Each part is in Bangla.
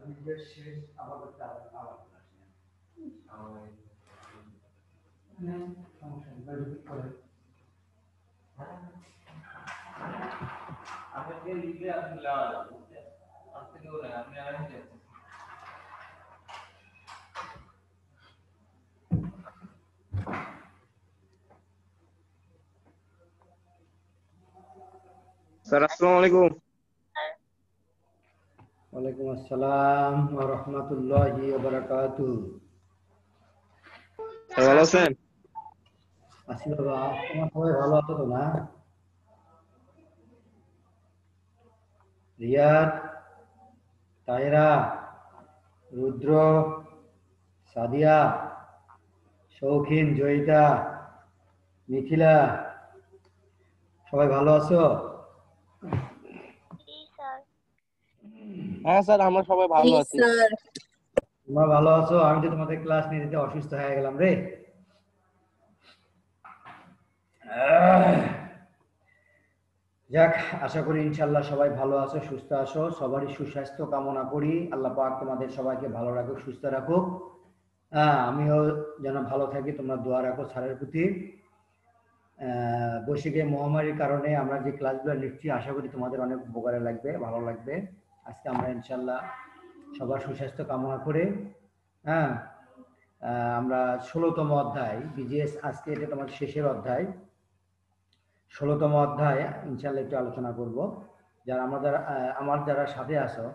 শেষ আপাতত আবার আমাকে লিখে আপনি লাওয়া যাবে আপনি বলেন আপনি আর কি স্যার আসসালামু আলাইকুম। ওয়ালাইকুম আসসালাম ওয়া রাহমাতুল্লাহি ওয়া বারাকাতুহু। স্যার ভালো আছেন? আছি বাবা, তোমার সবাই ভালো আছো তো না? রিয়াদ, তাহেরা, রুদ্র, সাদিয়া, শৌখিন, জয়িতা, মিথিলা, সবাই ভালো আছো? হ্যাঁ স্যার, আমরা সবাই ভালো আছি। তোমরা ভালো আছো? আমি তো তোমাদের ক্লাস নিয়ে যেতে অসুস্থ হয়ে গেলাম রে। যাক, আশা করি ইনশাল্লাহ সবাই ভালো আছো, সুস্থ আছো। সবারই সুস্বাস্থ্য কামনা করি। আল্লাহ পাক তোমাদের সবাইকে ভালো রাখুক, সুস্থ রাখুক। আমিও যেন ভালো থাকি, তোমরা দোয়া রাখো স্যারের প্রতি। বৈশ্বিক মহামারীর কারণে আমরা যে ক্লাসগুলো নিচ্ছি, আশা করি তোমাদের অনেক উপকারে লাগবে, ভালো লাগবে। আজকে আমরা ইনশাল্লাহ সবার সুস্বাস্থ্য কামনা করে হ্যাঁ আমরা 16তম অধ্যায় বিজিএস, আজকে এটা তোমার শেষের অধ্যায়। 16তম অধ্যায় ইনশাল্লাহ একটু আলোচনা করব। আমার যারা সাথে আছো,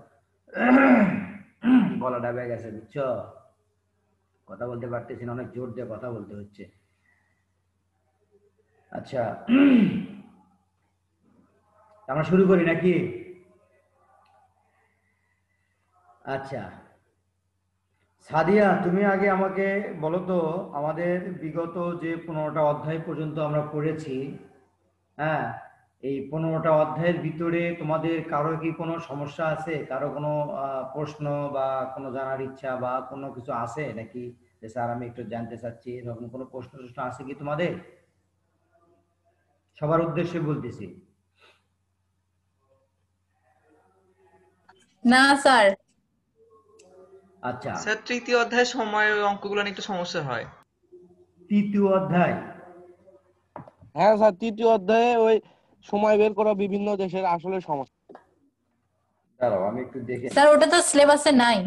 গলা ডাবে গেছে বুঝছো, কথা বলতে পারতেছি না, অনেক জোর দিয়ে কথা বলতে হচ্ছে। আচ্ছা, আমরা শুরু করি নাকি? আচ্ছা, সাদিয়া, তুমি আগে আমাকে বলো তো, আমাদের বিগত যে 15টা অধ্যায় পর্যন্ত আমরা পড়েছি, হ্যাঁ, এই 15টা অধ্যায়ের ভিতরে তোমাদের কারো কি কোনো সমস্যা আছে? কারো কোনো প্রশ্ন বা কোনো জানার ইচ্ছা বা কোনো কিছু আছে নাকি, যে স্যার আমি একটু জানতে চাচ্ছি, এরকম কোনো প্রশ্ন আছে কি তোমাদের? সবার উদ্দেশ্যে বলতেছি। না স্যার। আচ্ছা, স্যার তৃতীয় অধ্যায়ের সময়ের অঙ্কগুলো নিয়ে একটু সমস্যা হয়। তৃতীয় অধ্যায়। হ্যাঁ স্যার, তৃতীয় অধ্যায়ে ওই সময় বের করা বিভিন্ন দেশের আসলে সমস্যা। দাঁড়াও আমি একটু দেখে, স্যার ওটা তো সিলেবাসে নাই।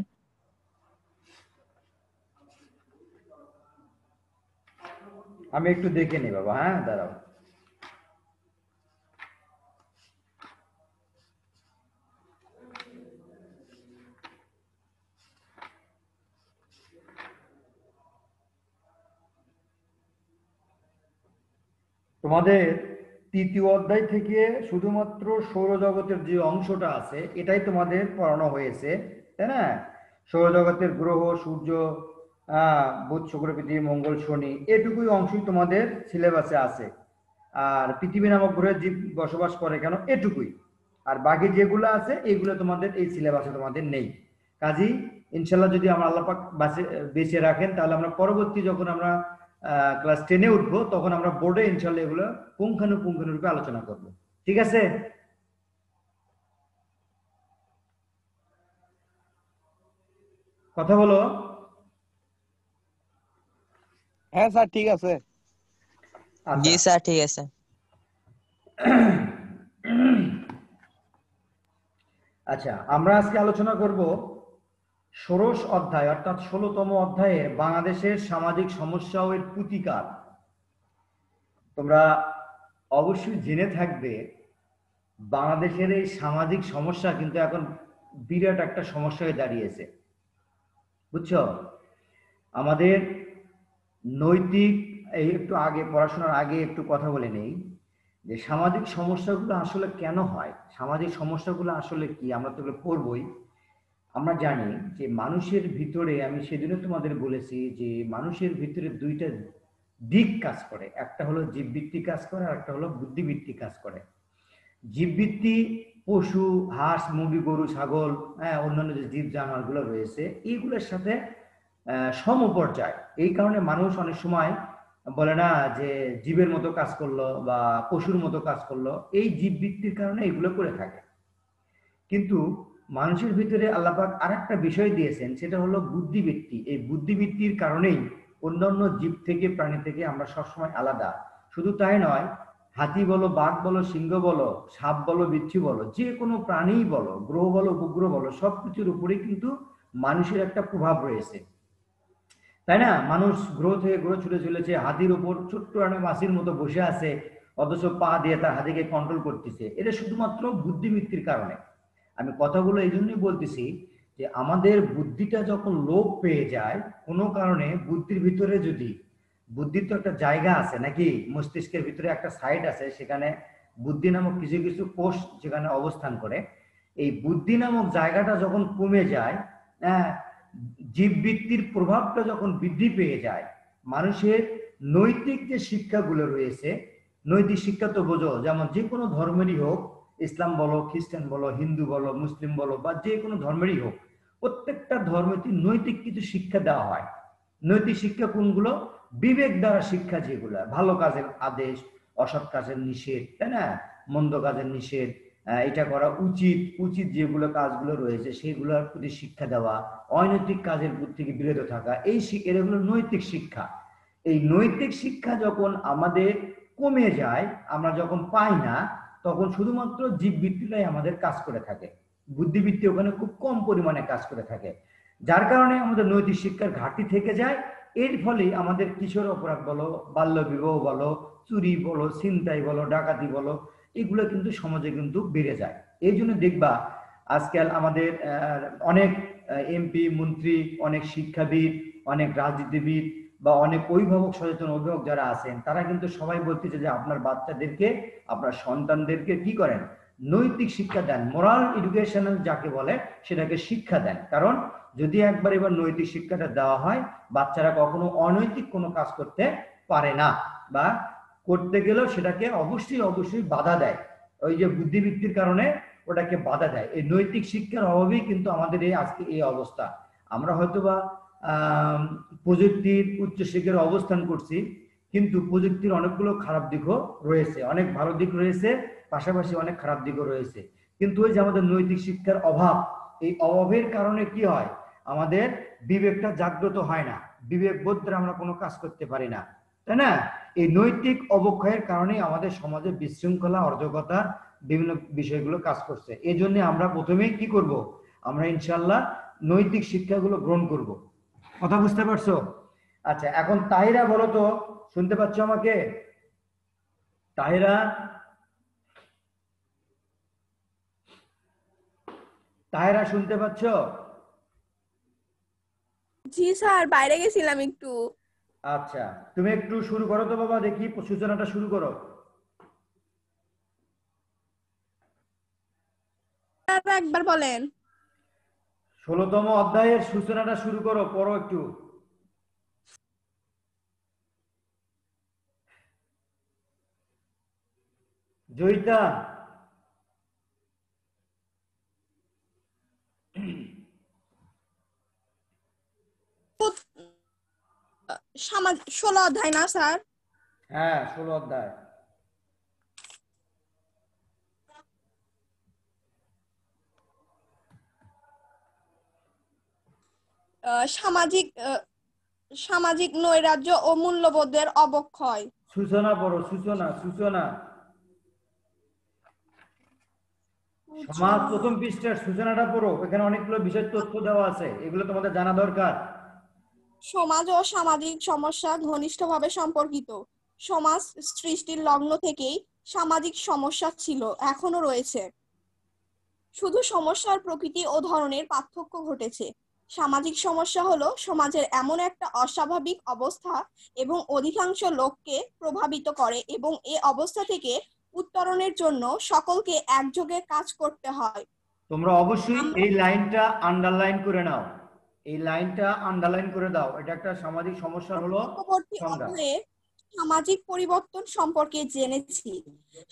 আমি একটু দেখে নিই বাবা, হ্যাঁ দাঁড়াও। তোমাদের তৃতীয় অধ্যায় থেকে শুধুমাত্র সৌরজগতের যে অংশটা আছে এটাই তোমাদের পড়ানো হয়েছে, তাই না? সৌরজগতের গ্রহ, সূর্য, বুধ, শুক্র, পৃথিবী, মঙ্গল, শনি, এটুকুই অংশই তোমাদের সিলেবাসে আছে। আর পৃথিবী নামক গ্রহে জীব বসবাস করে কেন, এটুকুই। আর বাকি যেগুলো আছে এগুলো তোমাদের এই সিলেবাসে তোমাদের নেই। কাজেই ইনশাল্লাহ যদি আমরা আল্লাহ পাক বেঁচে রাখেন, তাহলে আমরা পরবর্তী যখন আমরা ক্লাস 10-এ উঠবো, তখন আমরা বোর্ডে ইনশাল্লাহ এগুলো পুঙ্খানুপুঙ্খানুরূপে আলোচনা করব। ঠিক আছে? কথা বলো। হ্যাঁ স্যার, ঠিক আছে। জি স্যার, ঠিক আছে। আচ্ছা, আমরা আজকে আলোচনা করব ষোড়শ অধ্যায়, অর্থাৎ 16তম অধ্যায়ে বাংলাদেশের সামাজিক সমস্যা ও এর প্রতিকার। তোমরা অবশ্যই জেনে থাকবে, বাংলাদেশের এই সামাজিক সমস্যা কিন্তু এখন বিরাট একটা সমস্যা হয়ে দাঁড়িয়েছে, বুঝছো? আমাদের নৈতিক, এই একটু আগে পড়াশোনার আগে একটু কথা বলে নেই যে সামাজিক সমস্যাগুলো আসলে কেন হয়, সামাজিক সমস্যাগুলো আসলে কি, আমরা তো পড়বই। আমরা জানি যে মানুষের ভিতরে, আমি সেদিনও তোমাদের বলেছি যে মানুষের ভিতরে দুইটা দিক কাজ করে, একটা হলো জীবভিত্তিক কাজ করে আর একটা হলো বুদ্ধিভিত্তিক কাজ করে। জীবভিত্তি পশু, হাঁস, মুরগি, গরু, ছাগল, অন্যান্য যে জীব জানোয়ারগুলো রয়েছে এইগুলোর সাথে সমপর্যায়। এই কারণে মানুষ অনেক সময় বলে না যে জীবের মতো কাজ করলো বা পশুর মতো কাজ করলো, এই জীবভিত্তির কারণে এগুলো করে থাকে। কিন্তু মানুষের ভিতরে আল্লাহ পাক আরেকটা বিষয় দিয়েছেন, সেটা হলো বুদ্ধিবৃত্তি। এই বুদ্ধিবৃত্তির কারণেই অন্যান্য জীব থেকে, প্রাণী থেকে আমরা সবসময় আলাদা। শুধু তাই নয়, হাতি বলো, বাঘ বলো, সিংহ বলো, সাপ বলো, বিচ্ছু বলো, যে কোনো প্রাণীই বলো, গ্রহ বলো, উপগ্রহ বলো, সবকিছুর উপরে কিন্তু মানুষের একটা প্রভাব রয়েছে, তাই না? মানুষ গ্রহ থেকে গ্রহ ছুটে চলেছে, হাতির উপর ছোট্ট একটা মাছির মতো বসে আছে, অথচ পা দিয়ে তার হাতিকে কন্ট্রোল করতেছে। এটা শুধুমাত্র বুদ্ধিবৃত্তির কারণে। আমি কথাগুলো এই জন্যই বলতেছি যে আমাদের বুদ্ধিটা যখন লোপ পেয়ে যায় কোনো কারণে, বুদ্ধির ভিতরে যদি, বুদ্ধির তো একটা জায়গা আছে নাকি, মস্তিষ্কের ভিতরে একটা সাইড আছে, সেখানে বুদ্ধি নামক কিছু কিছু কোষ যেখানে অবস্থান করে, এই বুদ্ধি নামক জায়গাটা যখন কমে যায়, হ্যাঁ, জীববৃত্তির প্রভাবটা যখন বৃদ্ধি পেয়ে যায়, মানুষের নৈতিক যে শিক্ষাগুলো রয়েছে, নৈতিক শিক্ষা তো বোঝো, যেমন যে কোনো ধর্মেরই হোক, ইসলাম বলো, খ্রিস্টান বলো, হিন্দু বলো, মুসলিম বলো, বা যে কোনো ধর্মেরই হোক, প্রত্যেকটা ধর্মেতে নৈতিক কিছু শিক্ষা দেওয়া হয়। নৈতিক শিক্ষা কোনগুলো? বিবেক দ্বারা শিক্ষা, যেগুলো ভালো কাজের আদেশ, অসৎ কাজের নিষেধ, তাই না, মন্দ কাজের নিষেধ, এটা করা উচিত, উচিত যেগুলো কাজগুলো রয়েছে সেগুলোর প্রতি শিক্ষা দেওয়া, অনৈতিক কাজের প্রতি থেকে বিরত থাকা, এই এগুলো নৈতিক শিক্ষা। এই নৈতিক শিক্ষা যখন আমাদের কমে যায়, আমরা যখন পাই না, তখন শুধুমাত্র জীববৃত্তিটাই আমাদের কাজ করে থাকে, বুদ্ধিবৃত্তি ওখানে খুব কম পরিমাণে কাজ করে থাকে, যার কারণে আমাদের নৈতিক শিক্ষার ঘাটতি থেকে যায়। এর ফলে আমাদের কিশোর অপরাধ বলো, বাল্য বিবাহ বলো, চুরি বলো, ছিনতাই বলো, ডাকাতি বলো, এগুলো কিন্তু সমাজে কিন্তু বেড়ে যায়। এই জন্য দেখবা আজকাল আমাদের অনেক এমপি, মন্ত্রী, অনেক শিক্ষাবিদ, অনেক রাজনীতিবিদ বা অনেক অভিভাবক, সচেতন অভিভাবক যারা আছেন, তারা কিন্তু সবাই বলতেছে যে আপনার বাচ্চাদেরকে, আপনার সন্তানদেরকে কি করেন? নৈতিক শিক্ষা দেন, মোরাল এডুকেশনাল যাকে বলে সেটাকে শিক্ষা দেন। কারণ যদি একবার এবার নৈতিক শিক্ষাটা দেওয়া হয়, বাচ্চারা কখনো অনৈতিক কোনো কাজ করতে পারে না, বা করতে গেলেও সেটাকে অবশ্যই অবশ্যই বাধা দেয়, ওই যে বুদ্ধিবৃত্তির কারণে ওটাকে বাধা দেয়। এই নৈতিক শিক্ষার অভাবেই কিন্তু আমাদের এই আজকে এই অবস্থা। আমরা হয়তোবা প্রযুক্তির উচ্চশিখরে অবস্থান করছি, কিন্তু প্রযুক্তির অনেকগুলো খারাপ দিকও রয়েছে, অনেক ভালো দিক রয়েছে, পাশাপাশি অনেক খারাপ দিকও রয়েছে। কিন্তু ওই যে আমাদের নৈতিক শিক্ষার অভাব, এই অভাবের কারণে কি হয়? আমাদের বিবেকটা জাগ্রত হয় না, বিবেক বোধ দ্বারা আমরা কোনো কাজ করতে পারি না, তাই না? এই নৈতিক অবক্ষয়ের কারণে আমাদের সমাজে বিশৃঙ্খলা, অরাজকতা, বিভিন্ন বিষয়গুলো কাজ করছে। এই জন্য আমরা প্রথমেই কি করব? আমরা ইনশাল্লাহ নৈতিক শিক্ষাগুলো গ্রহণ করব। কথা বুঝতে পারছো? আচ্ছা, এখন তাহিরা বলো তো, শুনতে পাচ্ছ আমাকে? তাহিরা, তাহিরা শুনতে পাচ্ছ? জি স্যার, বাইরে গেছিলাম একটু। আচ্ছা, তুমি একটু শুরু করো তো বাবা, দেখি সূচনাটা শুরু করো। একবার বলেন। 16তম অধ্যায়ের সূচনাটা শুরু করো, পড়ো একটু। জয়িতা, সমাজ 16 অধ্যায় না স্যার? হ্যাঁ 16 অধ্যায়। সামাজিক সামাজিক নৈরাজ্য ও মূল্যবোধের অবক্ষয়। সূচনা পড়ো, সূচনা, সূচনা। সমাজ প্রথম পৃষ্ঠার সূচনাটা পড়ো, এখানে অনেকগুলো বিষয় তথ্য দেওয়া আছে, এগুলো তোমাদের জানা দরকার। সমাজ ও সামাজিক সমস্যা ঘনিষ্ঠভাবে সম্পর্কিত। সমাজ সৃষ্টির লগ্ন থেকেই সামাজিক সমস্যা ছিল, এখনো রয়েছে। শুধু সমস্যার প্রকৃতি ও ধরনের পার্থক্য ঘটেছে। সামাজিক সমস্যা হলো সমাজের এমন একটা অস্বাভাবিক অবস্থা এবং অধিকাংশ লোককে প্রভাবিত করে, এবং এই অবস্থা থেকে উত্তরণের জন্য সকলকে একযোগে কাজ করতে হয়। তোমরা অবশ্যই এই লাইনটা আন্ডারলাইন করে নাও, এই লাইনটা আন্ডারলাইন করে দাও। এটা একটা সামাজিক সমস্যা হলো পরবর্তী সংজ্ঞা। অধ্যায়ে সামাজিক পরিবর্তন সম্পর্কে জেনেছি।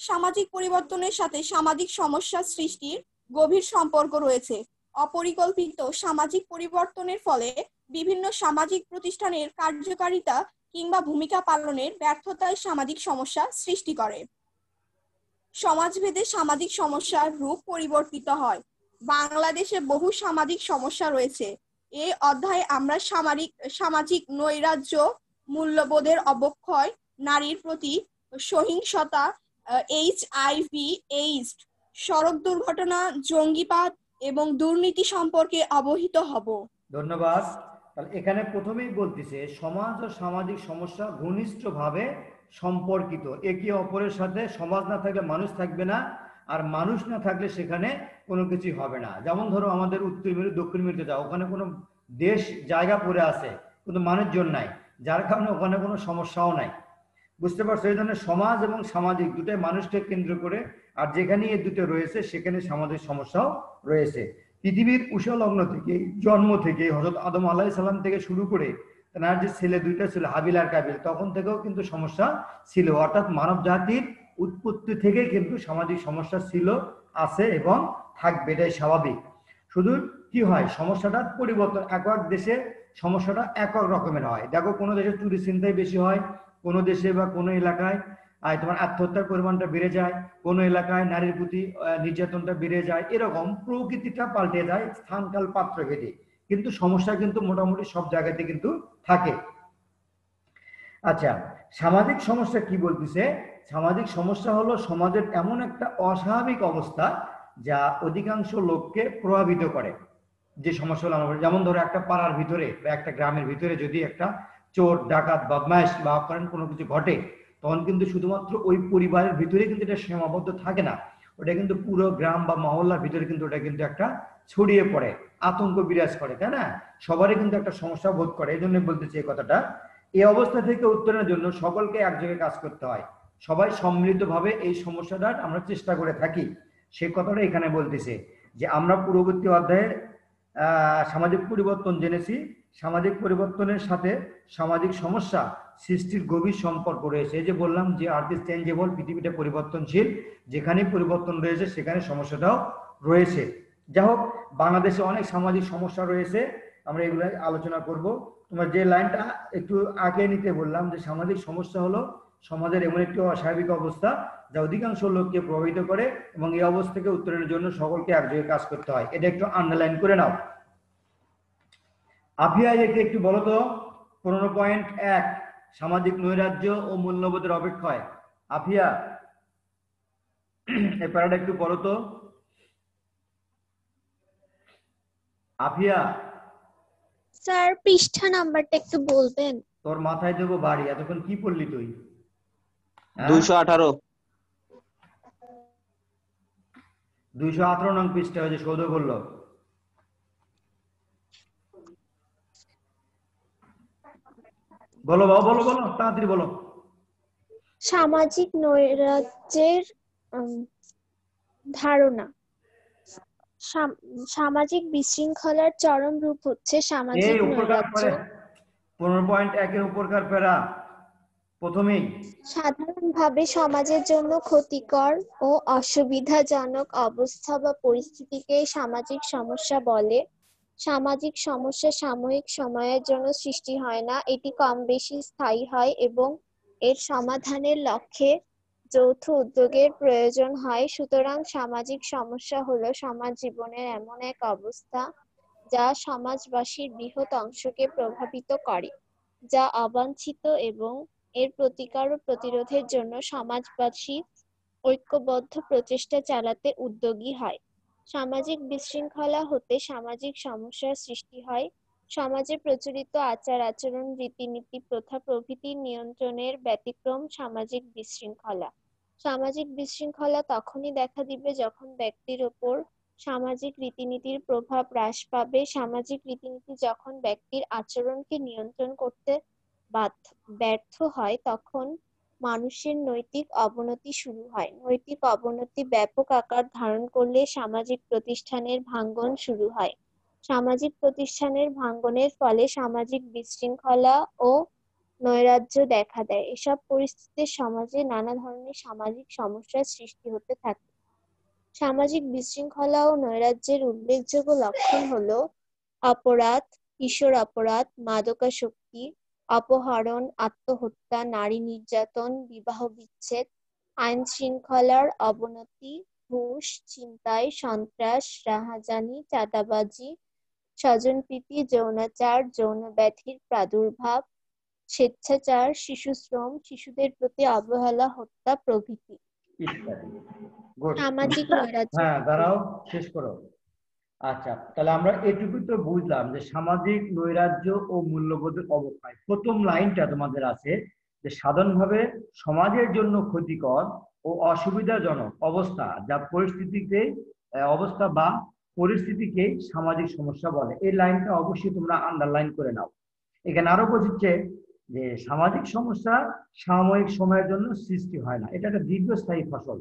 সামাজিক পরিবর্তনের সাথে সামাজিক সমস্যা সৃষ্টির গভীর সম্পর্ক রয়েছে। অপরিকল্পিত সামাজিক পরিবর্তনের ফলে বিভিন্ন সামাজিক প্রতিষ্ঠানের কার্যকারিতা কিংবা ভূমিকা পালনের ব্যর্থতায় সামাজিক সমস্যা সৃষ্টি করে। সমাজভেদে সামাজিক সমস্যার রূপ পরিবর্তিত হয়। বাংলাদেশে বহু সামাজিক সমস্যা রয়েছে। এই অধ্যায়ে আমরা সামাজিক নৈরাজ্য, মূল্যবোধের অবক্ষয়, নারীর প্রতি সহিংসতা, HIV, এইডস, সড়ক দুর্ঘটনা, জঙ্গিবাদ এবং দুর্নীতি সম্পর্কে অবহিত হব। ধন্যবাদ। তাহলে এখানে প্রথমেই বলতেছে সমাজ ও সামাজিক সমস্যা ঘনিষ্ঠভাবে সম্পর্কিত, একে অপরের সাথে। সমাজ না থাকলে মানুষ থাকবে না, আর মানুষ না থাকলে সেখানে কোনো কিছুই হবে না। যেমন ধরো আমাদের উত্তর মেরু দক্ষিণ মেরুতে যাও, ওখানে কোনো দেশ জায়গা পড়ে আছে কিন্তু মানুষজন নাই, যার কারণে ওখানে কোনো সমস্যাও নাই। বুঝতে পারছো? এই ধরনের সমাজ এবং সামাজিক দুটাই মানুষকে কেন্দ্র করে, আর যেখানে এই দুটো রয়েছে সেখানে সামাজিক সমস্যাও রয়েছে। পৃথিবীর উষলগ্ন থেকে, জন্ম থেকে, হযরত আদম আলাইহিস সালাম থেকে শুরু করে তার যে ছেলে দুইটা ছিল হাবিল আর কাবিল, তখন থেকেও কিন্তু সমস্যা ছিল। অর্থাৎ মানব জাতির উৎপত্তি থেকে কিন্তু সামাজিক সমস্যা ছিল, আছে এবং থাকবে, এটাই স্বাভাবিক। শুধু কি হয়, সমস্যাটা পরিবর্তন, এক এক দেশে সমস্যাটা এক এক রকমের হয়। দেখো কোনো দেশে চুরি ছিনতাই বেশি হয়, কোনো দেশে বা কোনো এলাকায় তোমার আত্মহত্যার পরিমাণটা বেড়ে যায়, কোনো এলাকায় নারীর প্রতি নির্যাতনটা বেড়ে যায়। এরকম প্রকৃতিটা পাল্টে যায় স্থানকাল পাত্র ভেদে, কিন্তু সমস্যা কিন্তু মোটামুটি সব জায়গাতে কিন্তু থাকে। আচ্ছা, সামাজিক সমস্যা কি বলতেছে? সামাজিক সমস্যা হলো সমাজের এমন একটা অস্বাভাবিক অবস্থা যা অধিকাংশ লোককে প্রভাবিত করে। যে সমস্যাগুলো আমরা, যেমন ধরো একটা পাড়ার ভিতরে বা একটা গ্রামের ভিতরে যদি একটা চোর, ডাকাত, বদমাইশ বা অকারণ কোনো কিছু ঘটে, তখন কিন্তু শুধুমাত্র ওই পরিবারের ভিতরে কিন্তু এটা সীমাবদ্ধ থাকে না, ওটা কিন্তু পুরো গ্রাম বা মহল্লার ভিতরে কিন্তু ওটা কিন্তু একটা ছড়িয়ে পড়ে, আতঙ্ক বিরাজ করে, তাই না? সবারই কিন্তু একটা সমস্যা বোধ করে। এই জন্য বলতেছি এই কথাটা। এই অবস্থা থেকে উত্তরণের জন্য সকলকে এক জায়গায় কাজ করতে হয়, সবাই সম্মিলিতভাবে এই সমস্যাটার আমরা চেষ্টা করে থাকি। সে কথাটা এখানে বলতেছে যে আমরা পূর্ববর্তী অধ্যায়ে সামাজিক পরিবর্তন জেনেছি। সামাজিক পরিবর্তনের সাথে সামাজিক সমস্যা সৃষ্টির গভীর সম্পর্ক রয়েছে। এই যে বললাম যে আর্থ ইজ চেঞ্জেবল, পৃথিবীটা পরিবর্তনশীল, যেখানেই পরিবর্তন রয়েছে সেখানে সমস্যাটাও রয়েছে। যাই হোক, বাংলাদেশে অনেক সামাজিক সমস্যা রয়েছে, আমরা এগুলো আলোচনা করব। তোমার যে লাইনটা একটু আগে নিতে বললাম যে সামাজিক সমস্যা হলো সমাজের এমন একটি অস্বাভাবিক অবস্থা যা অধিকাংশ লোককে প্রভাবিত করে, এবং এই অবস্থা থেকে উত্তরণের জন্য সকলকে এক জায়গায় কাজ করতে হয়। এটা একটু আন্ডারলাইন করে নাও। আফিয়া, একে একটু বলো তো 15.1 সামাজিক নৈরাজ্য ও মূল্যবোধের অবক্ষয়। আফিয়া, এই প্যারাটা একটু পড়ো তো। আফিয়া, স্যার পৃষ্ঠা নাম্বারটা একটু বলবেন? তোর মাথায় দেবো বাড়ি, এতক্ষণ কি পড়লি তুই? 218। 218 নং পৃষ্ঠা হয়েছে, সৌদ বললো। বলো বাবা, বলো বলো, তাড়াতাড়ি বলো। সামাজিক নৈরাজ্যের ধারণা। সামাজিক বিশৃঙ্খলার চরম রূপ হচ্ছে সামাজিক এই উপকার নৈরাজ্য। করে 15.1 এর উপকার প্যারা প্রথমেই। সাধারণভাবে সমাজের জন্য ক্ষতিকর ও অসুবিধাজনক অবস্থা বা পরিস্থিতিকে সামাজিক সমস্যা বলে। সামাজিক সমস্যা সাময়িক সময়ের জন্য সৃষ্টি হয় না, এটি কম বেশি স্থায়ী হয় এবং এর সমাধানের লক্ষ্যে যৌথ উদ্যোগের প্রয়োজন হয়। সুতরাং সামাজিক সমস্যা হলো সমাজ জীবনের এমন এক অবস্থা যা সমাজবাসীর বৃহৎ অংশকে প্রভাবিত করে, যা অবাঞ্ছিত, এবং এর প্রতিকার ও প্রতিরোধের জন্য সমাজবাসী ঐক্যবদ্ধ প্রচেষ্টা চালাতে উদ্যোগী হয়। সামাজিক বিশৃঙ্খলা হতে সামাজিক সমস্যার সৃষ্টি হয়। সমাজে প্রচলিত আচার আচরণ, রীতিনীতি, প্রথা প্রভৃতির নিয়ন্ত্রণের ব্যতিক্রম সামাজিক বিশৃঙ্খলা। সামাজিক বিশৃঙ্খলা তখনই দেখা দিবে যখন ব্যক্তির ওপর সামাজিক রীতিনীতির প্রভাব হ্রাস পাবে। সামাজিক রীতিনীতি যখন ব্যক্তির আচরণকে নিয়ন্ত্রণ করতে ব্যর্থ হয়, তখন মানুষের নৈতিক অবনতি শুরু হয়। নৈতিক অবনতি ব্যাপক আকার ধারণ করলে সামাজিক প্রতিষ্ঠানের ভাঙ্গন শুরু হয়। সামাজিক প্রতিষ্ঠানের ভাঙ্গনের ফলে সামাজিক বিশৃঙ্খলা ও নৈরাজ্য দেখা দেয়। এসব পরিস্থিতিতে সমাজে নানা ধরনের সামাজিক সমস্যার সৃষ্টি হতে থাকে। সামাজিক বিশৃঙ্খলা ও নৈরাজ্যের উল্লেখযোগ্য লক্ষণ হলো অপরাধ, কিশোর অপরাধ, মাদকাসক্তি, অপহরণ, আত্মহত্যা, নারী নির্যাতন, বিবাহ বিচ্ছেদ, আইন শৃঙ্খলার অবনতি, ঘুষ, ছিনতাই, সন্ত্রাস, রাহাজানি, চাঁদাবাজি, স্বজনপ্রীতি, যৌনাচার, যৌন ব্যাধির প্রাদুর্ভাব, স্বেচ্ছাচার, শিশুশ্রম, শিশুদের প্রতি অবহেলা, হত্যা প্রভৃতি। ইত্যাদি। গুড। সামাজিক নৈরাজ্য। হ্যাঁ, দাঁড়াও, শেষ করো। আচ্ছা, তাহলে আমরা এটুকু তো বুঝলাম যে সামাজিক নৈরাজ্য ও মূল্যবোধের অবক্ষয়। প্রথম লাইনটা তোমাদের আছে যে সাধারণভাবে সমাজের জন্য ক্ষতিকর ও অসুবিধাজনক অবস্থা যা অবস্থা বা পরিস্থিতিকে সামাজিক সমস্যা বলে। এই লাইনটা অবশ্যই তোমরা আন্ডারলাইন করে নাও। এখানে আরো বলছে যে সামাজিক সমস্যা সাময়িক সময়ের জন্য সৃষ্টি হয় না, এটা একটা দীর্ঘস্থায়ী ফসল।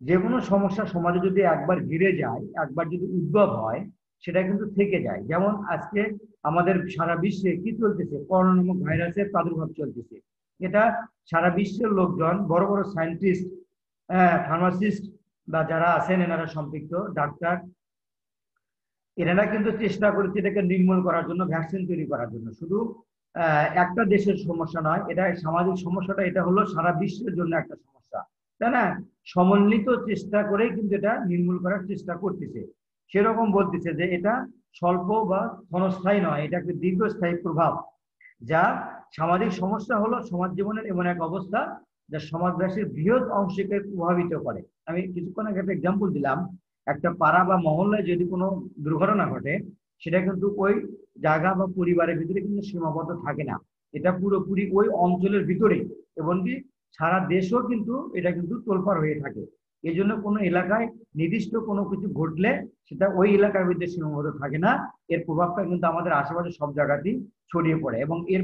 যে কোনো সমস্যা সমাজে যদি একবার ঘিরে যায়, একবার যদি উদ্ভব হয়, সেটা কিন্তু থেকে যায়। যেমন আজকে আমাদের সারা বিশ্বে কি চলতেছে, করোনা নামক ভাইরাসের প্রাদুর্ভাব চলতেছে। এটা সারা বিশ্বের লোকজন, বড় বড় সায়েন্টিস্ট, ফার্মাসিস্ট বা যারা আছেন এনারা সম্পৃক্ত ডাক্তার, এনারা কিন্তু চেষ্টা করেছে এটাকে নির্মূল করার জন্য, ভ্যাকসিন তৈরি করার জন্য। শুধু একটা দেশের সমস্যা নয়, এটা সামাজিক সমস্যাটা, এটা হলো সারা বিশ্বের জন্য একটা সমস্যা, তাই না? সমন্বিত চেষ্টা করে কিন্তু এটা নির্মূল করার চেষ্টা করতেছে। সেরকম বলতেছে যে এটা স্বল্প বা ক্ষণস্থায়ী নয়, এটা একটা দীর্ঘস্থায়ী প্রভাব। যা সামাজিক সমস্যা হলো সমাজ জীবনের এমন এক অবস্থা যা সমাজবাসীর বৃহৎ অংশকে প্রভাবিত করে। আমি কিছুক্ষণ আগে একটা এক্সাম্পল দিলাম, একটা পাড়া বা মহল্লায় যদি কোনো দুর্ঘটনা ঘটে, সেটা কিন্তু ওই জায়গা বা পরিবারের ভিতরে কিন্তু সীমাবদ্ধ থাকে না, এটা পুরোপুরি ওই অঞ্চলের ভিতরেই, এমনকি সারা দেশও কিন্তু এটা কিন্তু তোলপাড় হয়ে থাকে। এই জন্য কোনো এলাকায় নির্দিষ্ট কোনো কিছু ঘটলে সেটা ওই এলাকার ভিতরে সীমাবদ্ধ থাকে না, এর প্রভাবটা কিন্তু আমাদের আশেপাশে সব জায়গাতেই ছড়িয়ে পড়ে। এবং এর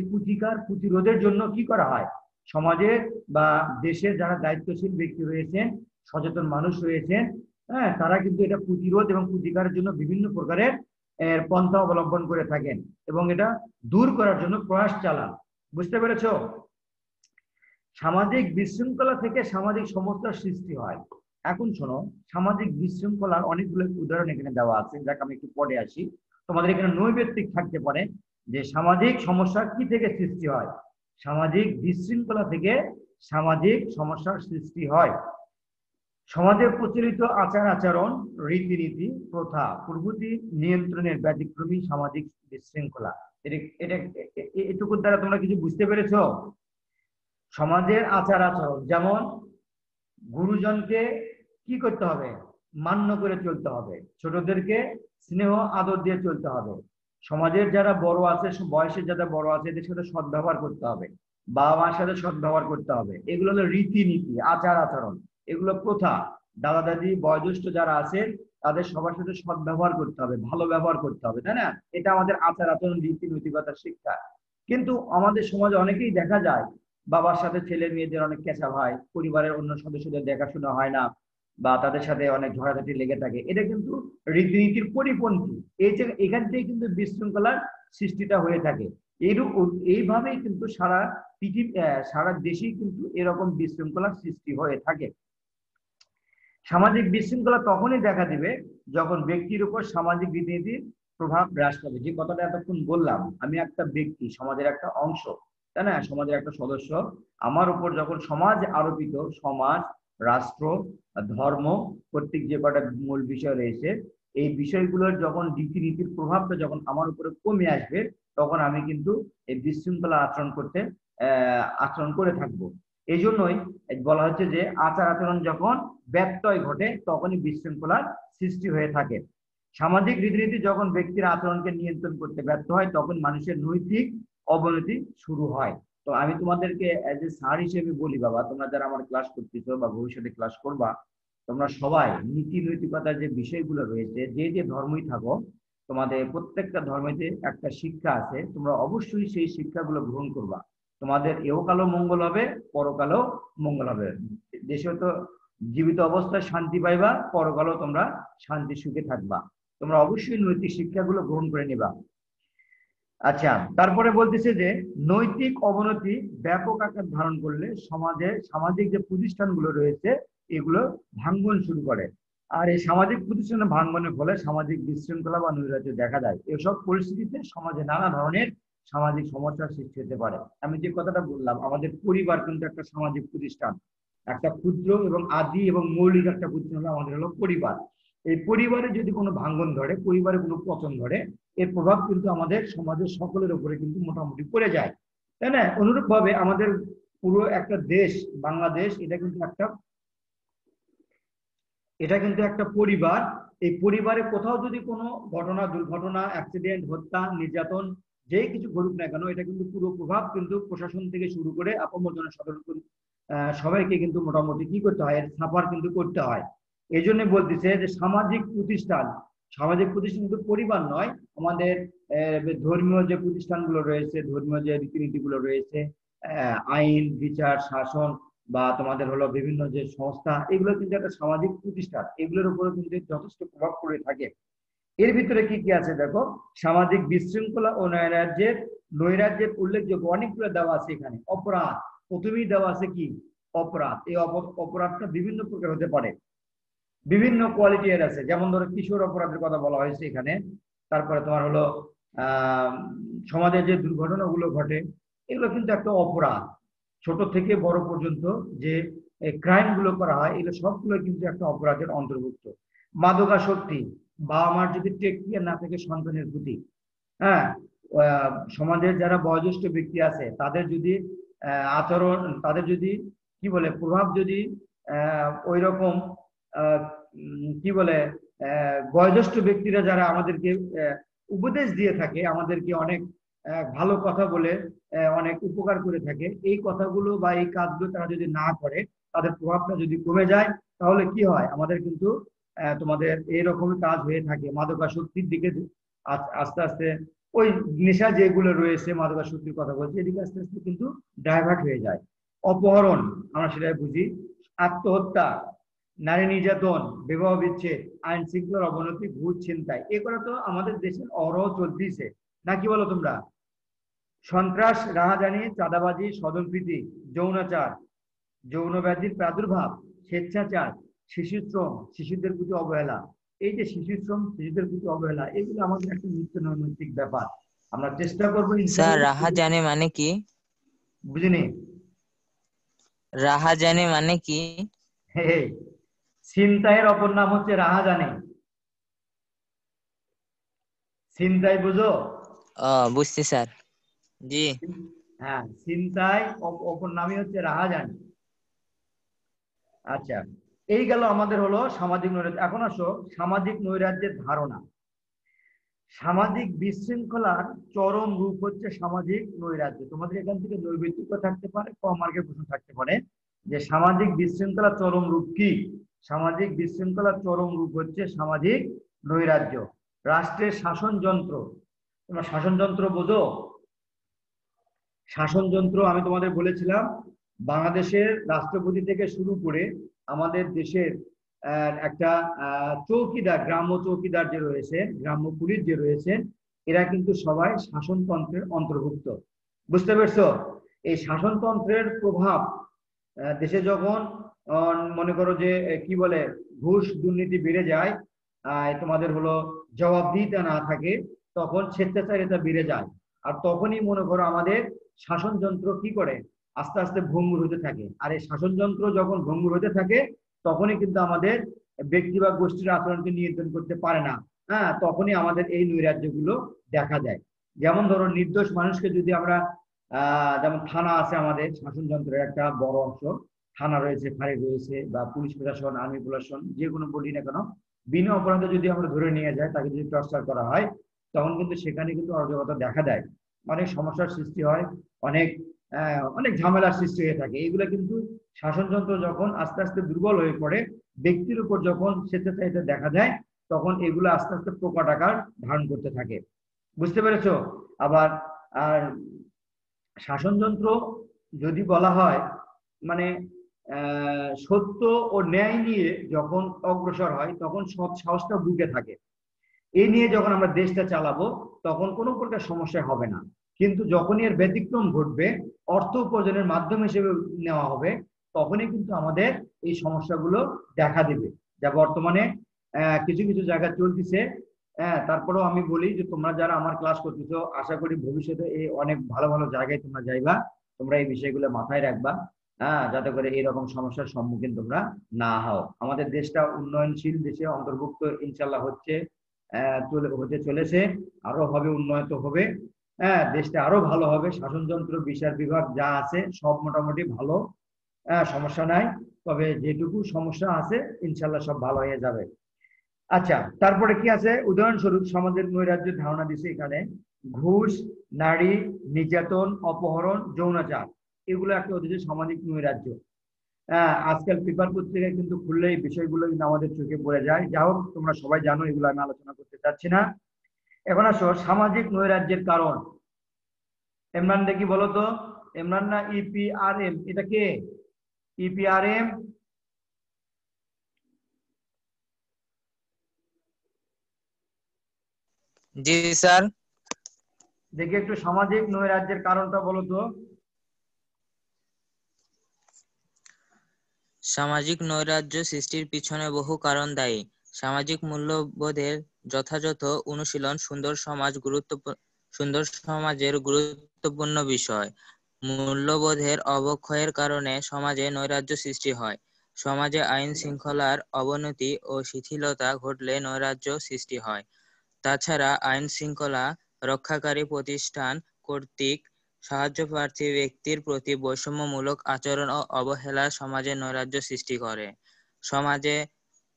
প্রতিরোধের জন্য কি করা হয়, সমাজের বা দেশের যারা দায়িত্বশীল ব্যক্তি রয়েছেন, সচেতন মানুষ রয়েছেন, হ্যাঁ, তারা কিন্তু এটা প্রতিরোধ এবং প্রতিকারের জন্য বিভিন্ন প্রকারের পন্থা অবলম্বন করে থাকেন এবং এটা দূর করার জন্য প্রয়াস চালান। বুঝতে পেরেছো? সামাজিক বিশৃঙ্খলা থেকে সামাজিক সমস্যার সৃষ্টি হয়। এখন শোনো, সামাজিক বিশৃঙ্খলার অনেকগুলো উদাহরণ এখানে দেওয়া আছে, যাকে আমি একটু পরে আসি। তোমাদের এখানে নৈবেত্তিক থাকতে পারে যে সামাজিক সমস্যা কি থেকে সৃষ্টি হয়। সামাজিক বিশৃঙ্খলা থেকে সামাজিক সমস্যার সৃষ্টি হয়। সমাজে প্রচলিত আচার আচরণ, রীতিনীতি, প্রথা প্রভৃতি নিয়ন্ত্রণের ব্যতিক্রমী সামাজিক বিশৃঙ্খলা। এটা এটুকুর দ্বারা তোমরা কিছু বুঝতে পেরেছো? সমাজের আচার আচরণ, যেমন গুরুজনকে কি করতে হবে, মান্য করে চলতে হবে, ছোটদেরকে স্নেহ আদর দিয়ে চলতে হবে, সমাজের যারা বড় আছে, বয়সে যারা বড় আছে এদের সাথে সদ্ব্যবহার করতে হবে, বাবা মার সাথে সদ্ব্যবহার করতে হবে। এগুলো হলো রীতিনীতি, আচার আচরণ, এগুলো প্রথা। দাদা দাদি বয়োজ্যেষ্ঠ যারা আছে তাদের সবার সাথে সদ্ব্যবহার করতে হবে, ভালো ব্যবহার করতে হবে, তাই না? এটা আমাদের আচার আচরণ, রীতি নৈতিকতার শিক্ষা। কিন্তু আমাদের সমাজে অনেকেই দেখা যায় বাবার সাথে ছেলে মেয়েদের অনেক কেঁচা হয়, পরিবারের অন্য সদস্যদের দেখাশোনা হয় না, বা তাদের সাথে অনেক ঝগড়াঝাটি লেগে থাকে। এটা কিন্তু রীতিনীতির পরিপন্থী। এই যে এখান থেকে কিন্তু বিশৃঙ্খলার সৃষ্টিটা হয়ে থাকে। এইভাবেই কিন্তু সারা পৃথিবী, সারা দেশেই কিন্তু এরকম বিশৃঙ্খলার সৃষ্টি হয়ে থাকে। সামাজিক বিশৃঙ্খলা তখনই দেখা দিবে যখন ব্যক্তির উপর সামাজিক রীতিনীতির প্রভাব হ্রাস পাবে। যে কথাটা এতক্ষণ বললাম, আমি একটা ব্যক্তি, সমাজের একটা অংশ, তাই না, সমাজের একটা সদস্য, আমার উপর যখন সমাজ আরোপিত, সমাজ, রাষ্ট্র, ধর্ম কর্তৃক যে কটা মূল বিষয় রয়েছে, এই বিষয়গুলোর যখন রীতিনীতির প্রভাবটা যখন আমার উপরে কমে আসবে, তখন আমি কিন্তু এই বিশৃঙ্খলা আচরণ করে থাকবো। এই জন্যই বলা হচ্ছে যে আচার আচরণ যখন ব্যত্যয় ঘটে তখনই বিশৃঙ্খলার সৃষ্টি হয়ে থাকে। সামাজিক রীতিনীতি যখন ব্যক্তির আচরণকে নিয়ন্ত্রণ করতে ব্যর্থ হয়, তখন মানুষের নৈতিক অবনতি শুরু হয়। তো আমি তোমাদেরকে এজ এ স্যার হিসেবে বলি, বাবা তোমরা যারা আমার ক্লাস করতেছো বা ভবিষ্যতে ক্লাস করবা, তোমরা সবাই নীতি নৈতিকতার যে বিষয়গুলো রয়েছে, যে যে ধর্মই থাকো, তোমাদের প্রত্যেকটা ধর্মেতে একটা শিক্ষা আছে, তোমরা অবশ্যই সেই শিক্ষাগুলো গ্রহণ করবা। তোমাদের এহকালও মঙ্গল হবে, পরকালও মঙ্গল হবে। দেশে তো জীবিত অবস্থায় শান্তি পাইবা, পরকালও তোমরা শান্তি সুখে থাকবা। তোমরা অবশ্যই নৈতিক শিক্ষাগুলো গ্রহণ করে নিবা। আচ্ছা, তারপরে বলতেছে যে নৈতিক অবনতি ব্যাপক আকার ধারণ করলে সামাজিক যে প্রতিষ্ঠানগুলো রয়েছে এগুলো ভাঙ্গন শুরু করে। আর এই সামাজিক প্রতিষ্ঠানের ভাঙ্গনের ফলে সামাজিক বিশৃঙ্খলা বা নৈরাজ্য দেখা যায়। এসব পরিস্থিতিতে সমাজে নানা ধরনের সামাজিক সমস্যার সৃষ্টি হতে পারে। আমি যে কথাটা বললাম, আমাদের পরিবার কিন্তু একটা সামাজিক প্রতিষ্ঠান, একটা ক্ষুদ্র এবং আদি এবং মৌলিক একটা প্রতিষ্ঠান হলো আমাদের হলো পরিবার। এই পরিবারে যদি কোনো ভাঙ্গন ধরে, পরিবারে কোনো পতন ধরে, এর প্রভাব কিন্তু আমাদের সমাজের সকলের উপরে কিন্তু মোটামুটি পড়ে যায়, তাই না? অনুরূপ ভাবে আমাদের পুরো একটা দেশ বাংলাদেশ, এটা কিন্তু একটা পরিবার। এই পরিবারে কোথাও যদি কোনো ঘটনা, দুর্ঘটনা, অ্যাক্সিডেন্ট, হত্যা, নির্যাতন, যে কিছু ঘটুক না কেন, এটা কিন্তু পুরো প্রভাব কিন্তু প্রশাসন থেকে শুরু করে আপামর জনসাধারণ সবাইকে কিন্তু মোটামুটি কি করতে হয়, এর সাফার কিন্তু করতে হয়। এই জন্য বলতেছে যে সামাজিক প্রতিষ্ঠান কিন্তু পরিবার নয়, আমাদের ধর্মীয় যে প্রতিষ্ঠানগুলো রয়েছে, ধর্মীয় যে রীতিনীতিগুলো রয়েছে, আইন, বিচার, শাসন বা তোমাদের হলো বিভিন্ন যে সংস্থা, এগুলো কিন্তু একটা সামাজিক প্রতিষ্ঠান, এগুলোর উপরে কিন্তু যথেষ্ট প্রভাব পড়ে থাকে। এর ভিতরে কি কি আছে দেখো, সামাজিক বিশৃঙ্খলা ও নৈরাজ্যের উল্লেখযোগ্য অনেকগুলো দেওয়া আছে এখানে। অপরাধ প্রথমেই দেওয়া আছে, কি অপরাধ। এই অপরাধটা বিভিন্ন প্রকার হতে পারে, বিভিন্ন কোয়ালিটি এর আছে। যেমন ধরো কিশোর অপরাধের কথা বলা হয়েছে এখানে। তারপরে তোমার হলো সমাজে যে দুর্ঘটনাগুলো ঘটে, এগুলো কিন্তু একটা অপরাধ। ছোট থেকে বড় পর্যন্ত যে ক্রাইম গুলো করা হয়, এগুলো সবগুলো কিন্তু একটা অপরাধের অন্তর্ভুক্ত। মাদকাসক্তি, বাবা মার যদি টেক কেয়ার না থাকে সন্তানের প্রতি, হ্যাঁ, সমাজের যারা বয়োজ্যেষ্ঠ ব্যক্তি আছে তাদের যদি আচরণ, তাদের যদি কি বলে প্রভাব যদি ওই রকম কি বলে বয়োজ্যেষ্ঠ ব্যক্তিরা যারা আমাদেরকে উপদেশ দিয়ে থাকে, আমাদেরকে অনেক ভালো কথা বলে অনেক উপকার করে থাকে, এই কথাগুলো বা এই কাজগুলো তারা যদি না করে, তাদের প্রভাবটা যদি কমে যায়, তাহলে কি হয়, আমাদের কিন্তু তোমাদের এইরকমই কাজ হয়ে থাকে। মাদকাসক্তির দিকে আস্তে আস্তে ওই নেশা যেগুলো রয়েছে, মাদকাসক্তির কথা বলছি, এদিকে আস্তে আস্তে কিন্তু ডাইভার্ট হয়ে যায়। অপহরণ আমরা সেটাই বুঝি, আত্মহত্যা, নারী নির্যাতন, বিবাহ বিচ্ছেদ, আইন শৃঙ্খলার অবনতি, ঘুষ, ছিনতাই, এগুলো তো আমাদের দেশের অহরহ চলতেছে, নাকি বলো তোমরা? সন্ত্রাস, রাহাজানি, চাঁদাবাজি, স্বজনপ্রীতি, যৌনাচার, যৌন ব্যাধির প্রাদুর্ভাব, স্বেচ্ছাচার, শিশুশ্রম, শিশুদের প্রতি অবহেলা। এই যে শিশুশ্রম, শিশুদের প্রতি অবহেলা, এগুলো আমাদের একটা নিত্য নৈমিত্তিক ব্যাপার। আমরা চেষ্টা করবো। স্যার রাহাজানি মানে কি? বুঝিনি। রাহাজানি মানে কি? ছিনতাইয়ের অপর নাম হচ্ছে রাহাজানি। ছিনতাই বুঝো? বুঝছি স্যার। জি হ্যাঁ, ছিনতাই অপর নামই হচ্ছে রাহাজানি। আচ্ছা, এই গেল আমাদের হলো সামাজিক নৈরাজ্য। এখন আসো সামাজিক নৈরাজ্যের ধারণা। সামাজিক বিশৃঙ্খলার চরম রূপ হচ্ছে সামাজিক নৈরাজ্য। তোমাদের এখান থেকে নৈবেদ্যিক থাকতে পারে, কম মার্কের প্রশ্ন থাকতে পারে যে সামাজিক বিশৃঙ্খলার চরম রূপ কি। সামাজিক বিশৃঙ্খলার চরম রূপ হচ্ছে সামাজিক নৈরাজ্য। রাষ্ট্রের শাসনযন্ত্র, তোমরা শাসনযন্ত্র বোঝো? শাসনযন্ত্র আমি তোমাদের বলেছিলাম, বাংলাদেশের রাষ্ট্রপতি থেকে শুরু করে আমাদের দেশের একটা চৌকিদার, গ্রাম্য চৌকিদার যে রয়েছে, গ্রাম্য পুলিশ যে রয়েছে, এরা কিন্তু সবাই শাসনতন্ত্রের অন্তর্ভুক্ত। বুঝতে পেরেছো? এই শাসনতন্ত্রের প্রভাব দেশে যখন মনে করো যে কি বলে ঘুষ দুর্নীতি বেড়ে যায়, তোমাদের হলো জবাবদিহিতা না থাকে, তখন স্বেচ্ছাচারিতা বেড়ে যায়। আর তখনই মনে করো আমাদের শাসনযন্ত্র কি করে, আস্তে আস্তে ভঙ্গুর হতে থাকে। আর এই শাসনযন্ত্র যখন ভঙ্গুর হতে থাকে, তখনই কিন্তু আমাদের ব্যক্তি বা গোষ্ঠীর আচরণকে নিয়ন্ত্রণ করতে পারে না। হ্যাঁ, তখনই আমাদের এই নৈরাজ্যগুলো দেখা যায়। যেমন ধরো নির্দোষ মানুষকে যদি আমরা যেমন থানা আছে আমাদের শাসনযন্ত্রের একটা বড় অংশ, থানা রয়েছে, ফাঁড়ি রয়েছে, বা পুলিশ প্রশাসন, আর্মি প্রশাসন, যে কোনো বলি না কেন, বিনা অপরাধে যদি আমরা ধরে নিয়ে যাই, তাকে যদি টর্চার করা হয়, তখন কিন্তু সেখানে কিন্তু অরাজকতা দেখা দেয়, অনেক সমস্যার সৃষ্টি হয়, অনেক অনেক ঝামেলার সৃষ্টি হয়ে থাকে। এইগুলো কিন্তু শাসনযন্ত্র যখন আস্তে আস্তে দুর্বল হয়ে পড়ে, ব্যক্তির উপর যখন স্বেচ্ছাচারিতা দেখা দেয়, তখন এগুলো আস্তে আস্তে প্রকট আকার ধারণ করতে থাকে। বুঝতে পেরেছো? আবার আর শাসনযন্ত্র যদি বলা হয়, মানে সত্য ও ন্যায় নিয়ে যখন অগ্রসর হয়, তখন সৎ সাহসটা বুকে থাকে। এই নিয়ে যখন আমরা দেশটা চালাবো, তখন কোনো প্রকার সমস্যা হবে না। কিন্তু যখনই এর ব্যতিক্রম ঘটবে, অর্থ উপার্জনের মাধ্যম হিসেবে নেওয়া হবে, তখনই কিন্তু আমাদের এই সমস্যাগুলো দেখা দেবে, যা বর্তমানে কিছু কিছু জায়গায় চলতেছে। তারপরেও আমি বলি যে তোমরা যারা আমার ক্লাস করতেছ, আশা করি ভবিষ্যতে এই অনেক ভালো ভালো জায়গায় তোমরা যাইবা, তোমরা এই বিষয়গুলো মাথায় রাখবা। হ্যাঁ, যাতে করে এরকম সমস্যার সম্মুখীন তোমরা না হও। আমাদের দেশটা উন্নয়নশীল দেশে অন্তর্ভুক্ত ইনশাল্লাহ হতে চলেছে, আরো হবে, উন্নত হবে। হ্যাঁ, দেশটা আরো ভালো হবে, শাসনযন্ত্র বিচার বিভাগ যা আছে সব মোটামুটি ভালো, সমস্যা নাই। তবে যেটুকু সমস্যা আছে ইনশাল্লাহ সব ভালো হয়ে যাবে। আচ্ছা, তারপরে কি আছে? উদাহরণস্বরূপ সমাজের নৈরাজ্যের ধারণা দিছে এখানে। ঘুষ, নারী নির্যাতন, অপহরণ, যৌনাচার, এগুলো একটা হচ্ছে সামাজিক নৈরাজ্য। আজকাল পেপার পত্রিকায় কিন্তু খুললে এই বিষয়গুলো কিন্তু আমাদের চোখে পড়ে যায়। যা হোক, তোমরা সবাই জানো, এগুলো আমি আলোচনা করতে চাচ্ছি না। এখন আসো সামাজিক নৈরাজ্যের কারণ। ইমরান দেখি বলো তো, ইমরান না ইপিআরএম, এটা কে? ইপিআরএম জি স্যার। দেখি একটু সামাজিক নৈরাজ্যের কারণটা বলো তো। সামাজিক নৈরাজ্য সৃষ্টির পিছনে বহু কারণ দায়ী। সামাজিক মূল্যবোধের যথাযথ অনুশীলন সুন্দর সমাজের গুরুত্বপূর্ণ বিষয়। মূল্যবোধের অবক্ষয়ের কারণে সমাজে নৈরাজ্য সৃষ্টি হয়। সমাজে আইন শৃঙ্খলার অবনতি ও শিথিলতা ঘটলে নৈরাজ্য সৃষ্টি হয়। তাছাড়া আইন শৃঙ্খলা রক্ষাকারী প্রতিষ্ঠান কর্তৃক সাহায্যপ্রার্থী ব্যক্তির প্রতি বৈষম্যমূলক আচরণ ও অবহেলা সমাজে নৈরাজ্য সৃষ্টি করে। সমাজে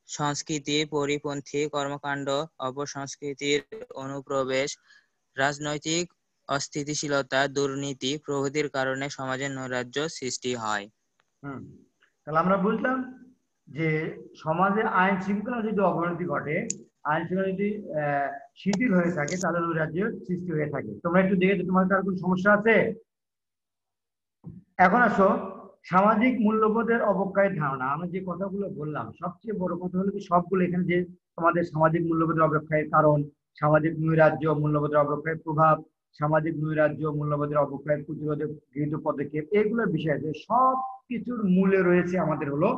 সংস্কৃতি পরিপন্থী কর্মকাণ্ড, অপসংস্কৃতির অনুপ্রবেশ, রাজনৈতিক অস্থিতিশীলতা, দুর্নীতি প্রভৃতির কারণে সমাজে নৈরাজ্য সৃষ্টি হয়। তাহলে আমরা বুঝলাম যে সমাজে আইন শৃঙ্খলা যদি অবনতি ঘটে, আইন শৃঙ্খলা যদি শিথিল হয়ে থাকে, তাহলে নৈরাজ্যের সৃষ্টি হয়ে থাকে। তোমরা একটু দেখে, তোমার কার কোনো সমস্যা আছে? এখন আসো সামাজিক মূল্যবোধের অবক্ষয়ের ধারণা। আমরা যে কথাগুলো বললাম, সবচেয়ে বড় কথা হলো কি, সবগুলো এখানে যে তোমাদের সামাজিক মূল্যবোধের অবক্ষয়ের কারণ, সামাজিক নৈরাজ্য, মূল্যবোধের অবক্ষয়ের প্রভাব, সামাজিক নৈরাজ্য, মূল্যবোধের অবক্ষয়ের প্রতিরোধে গৃহীত পদক্ষেপ, এইগুলোর বিষয়ে যে সব কিছুর মূলে রয়েছে আমাদের হলো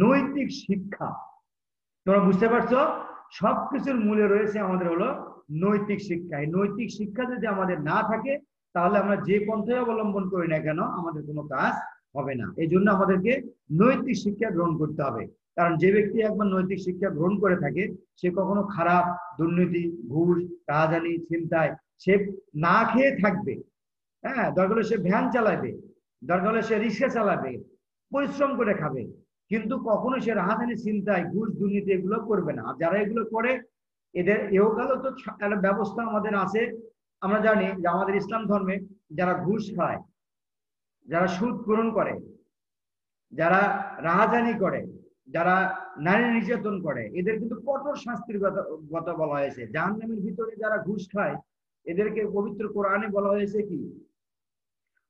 নৈতিক শিক্ষা। তোমরা বুঝতে পারছো? সবকিছুর মূলে রয়েছে আমাদের হলো নৈতিক শিক্ষা। এই নৈতিক শিক্ষা যদি আমাদের না থাকে, তাহলে আমরা যে পন্থায় অবলম্বন করি না কেন, আমাদের কোনো কাজ হবে না। এই জন্য আমাদেরকে নৈতিক শিক্ষা গ্রহণ করতে হবে। কারণ যে ব্যক্তি একবার নৈতিক শিক্ষা গ্রহণ করে থাকে, সে কখনো খারাপ, দুর্নীতি, ঘুষ, রাহাজানি, ছিনতাই সে না খেয়ে থাকবে। হ্যাঁ, দরকার হলে সে ভ্যান চালাবে, দরকার হলে সে রিক্সা চালাবে, পরিশ্রম করে খাবে, কিন্তু কখনো সে রাহাজানি, ছিনতাই, ঘুষ, দুর্নীতি এগুলো করবে না। আর যারা এগুলো করে, এদের এহকালও তো একটা ব্যবস্থা আমাদের আছে। আমরা জানি যে আমাদের ইসলাম ধর্মে যারা ঘুষ খায়, যারা সুদ গ্রহণ করে, যারা রাহাজানি করে, যারা নারী নির্যাতন করে, এদের কিন্তু কঠোর শাস্তির কথা বলা হয়েছে। জাহান্নামের ভিতরে যারা ঘুষ খায়, এদেরকে পবিত্র কোরআনে বলা হয়েছে কি?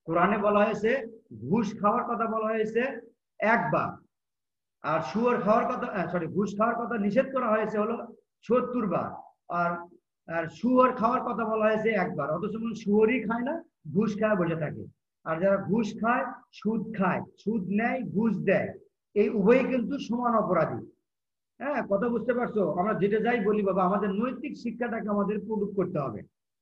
কোরআনে বলা হয়েছে, ঘুষ খাওয়ার কথা বলা হয়েছে একবার, আর শুয়োর খাওয়ার কথা, ঘুষ খাওয়ার কথা নিষেধ করা হয়েছে হলো ৭০ বার, আর আর শুয়োর খাওয়ার কথা বলা হয়েছে একবার। অথচ শুয়োরই খায় না, ঘুষ খায় বসে থাকে। আর যারা ঘুষ খায়, সুদ নেয়, ঘুষ দেয়, এই উভয়ই কিন্তু সমান অপরাধী। হ্যাঁ, কথা বুঝতে পারছো? আমরা যেটা যাই বলি বাবা, আমাদের নৈতিক শিক্ষাটাকে আমাদের প্রয়োগ করতে হবে।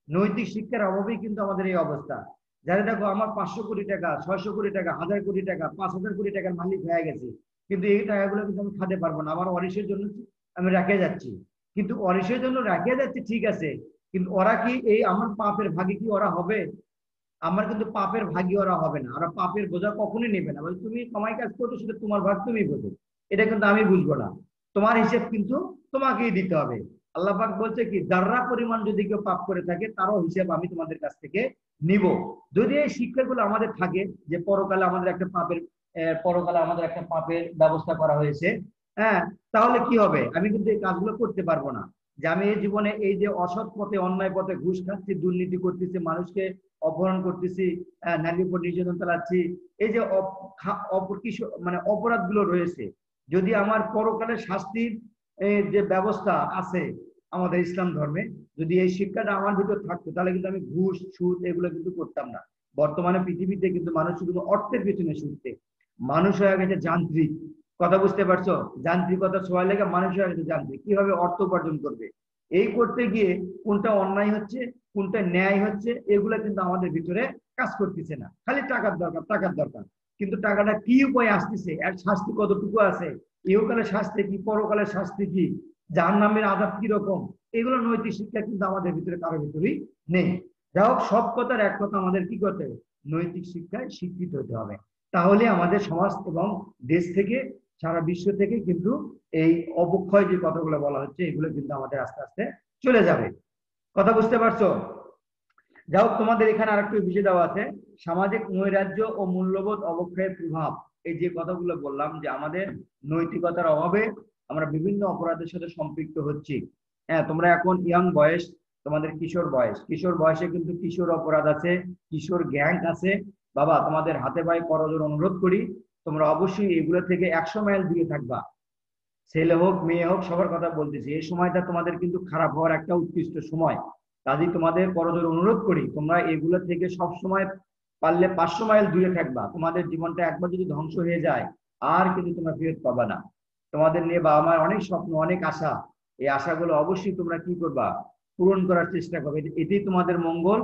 নৈতিক শিক্ষার অভাবেই কিন্তু আমাদের এই অবস্থা। যারা দেখো, আমার 500 কোটি টাকা, 600 কোটি টাকা, 1000 কোটি টাকা, 5000 কোটি টাকার মালিক হয়ে গেছে, কিন্তু এই টাকাগুলো কিন্তু আমি খাতে পারবো না, আমার ওয়ারিশের জন্য আমি রেখে যাচ্ছি। কিন্তু ওয়ারিশের জন্য রেখে যাচ্ছি, ঠিক আছে, কিন্তু ওরা কি এই আমার পাপের ভাগী কি ওরা হবে? আমার কিন্তু পাপের ভাগী ওরা হবে না। ওরা পাপের বোঝা কখনোই নেবে না। তুমি কামাই কাজ করছো, সেটা তোমার ভাগ, তুমি বোঝো, এটা কিন্তু আমি বুঝবো না। তোমার হিসেব কিন্তু তোমাকেই দিতে হবে। আল্লাহ পাক বলছে কি, যাররা পরিমাণ যদি কেউ পাপ করে থাকে, তারও হিসেব আমি তোমাদের কাছ থেকে নিব। যদি এই শিক্ষাগুলো আমাদের থাকে যে পরকালে আমাদের একটা পাপের ব্যবস্থা করা হয়েছে, হ্যাঁ, তাহলে কি হবে? আমি কিন্তু এই কাজগুলো করতে পারবো না। যে আমি এই জীবনে এই যে অসৎ পথে, অন্যায় পথে ঘুষ খাচ্ছি, দুর্নীতি করতেছি, মানুষকে অপহরণ করতেছি, নারীর উপর নির্যাতন চালাচ্ছি, এই যে অপরাধগুলো রয়েছে, যদি আমার পরকালের শাস্তির যে ব্যবস্থা আছে আমাদের ইসলাম ধর্মে, যদি এই শিক্ষাটা আমার ভিতর থাকতো, তাহলে কিন্তু আমি ঘুষ, সুদ এগুলো কিন্তু করতাম না। বর্তমানে পৃথিবীতে কিন্তু মানুষ শুধু অর্থের পিছনে ছুটতে, মানুষ হয়ে গেছে যান্ত্রিক। কথা বুঝতে পারছো? যান্ত্রিকতা ছোঁয়া লেগে মানুষ হয়ে গেছে যান্ত্রিক। কিভাবে অর্থ উপার্জন করবে, এই করতে গিয়ে কোনটা অন্যায় হচ্ছে, কোনটা ন্যায় হচ্ছে, এগুলো কিন্তু আমাদের ভিতরে কাজ করতেছে না। খালি টাকার দরকার, টাকার দরকার। কিন্তু টাকাটা কি উপায়ে আসতেছে, এর শাস্তি কতটুকু আছে, ইহকালের শাস্তি কি, পরকালের শাস্তি কি, জাহান্নামের আযাব কি রকম, এগুলো নৈতিক শিক্ষা কিন্তু আমাদের ভিতরে কারো ভিতরেই নেই। যাই হোক, সব কথার এক কথা, আমাদের কি করতে হবে, নৈতিক শিক্ষায় শিক্ষিত হতে হবে। তাহলে আমাদের সমাজ এবং দেশ থেকে, সারা বিশ্ব থেকে কিন্তু এই অবক্ষয় যে কথাগুলো বলা হচ্ছে, এগুলো কিন্তু আমাদের আস্তে আস্তে চলে যাবে। কথা বুঝতে পারছো? যাই হোক, তোমাদের এখানে আরেকটু বিষয় দেওয়া আছে, সামাজিক নৈরাজ্য ও মূল্যবোধ অবক্ষয়ের প্রভাব। এই যে কথাগুলো বললাম যে আমাদের নৈতিকতার অভাবে আমরা বিভিন্ন অপরাধের সাথে সম্পৃক্ত হচ্ছি। হ্যাঁ, তোমরা এখন ইয়াং বয়স, তোমাদের কিশোর বয়স, কিশোর বয়সে কিন্তু কিশোর অপরাধ আছে, কিশোর গ্যাং আছে। বাবা, তোমাদের হাতে পায়ে করজোড়ে অনুরোধ করি, তোমরা অবশ্যই এগুলো থেকে 100 মাইল দূরে থাকবা। ছেলে হোক মেয়ে হোক, সবার কথা বলতেছি, এই সময়টা তোমাদের কিন্তু খারাপ হওয়ার একটা উৎকৃষ্ট সময়। কাজেই তোমাদের করজোড়ে অনুরোধ করি, তোমরা এগুলো থেকে সব সময় পারলে 500 মাইল দূরে থাকবা। তোমাদের জীবনটা একবার যদি ধ্বংস হয়ে যায়, আর কিন্তু তোমরা ফেরত পাবা না। তোমাদের নিয়ে বাবা মার অনেক স্বপ্ন, অনেক আশা, এই আশাগুলো অবশ্যই তোমরা কি করবা, পূরণ করার চেষ্টা করবে। এটাই তোমাদের মঙ্গল,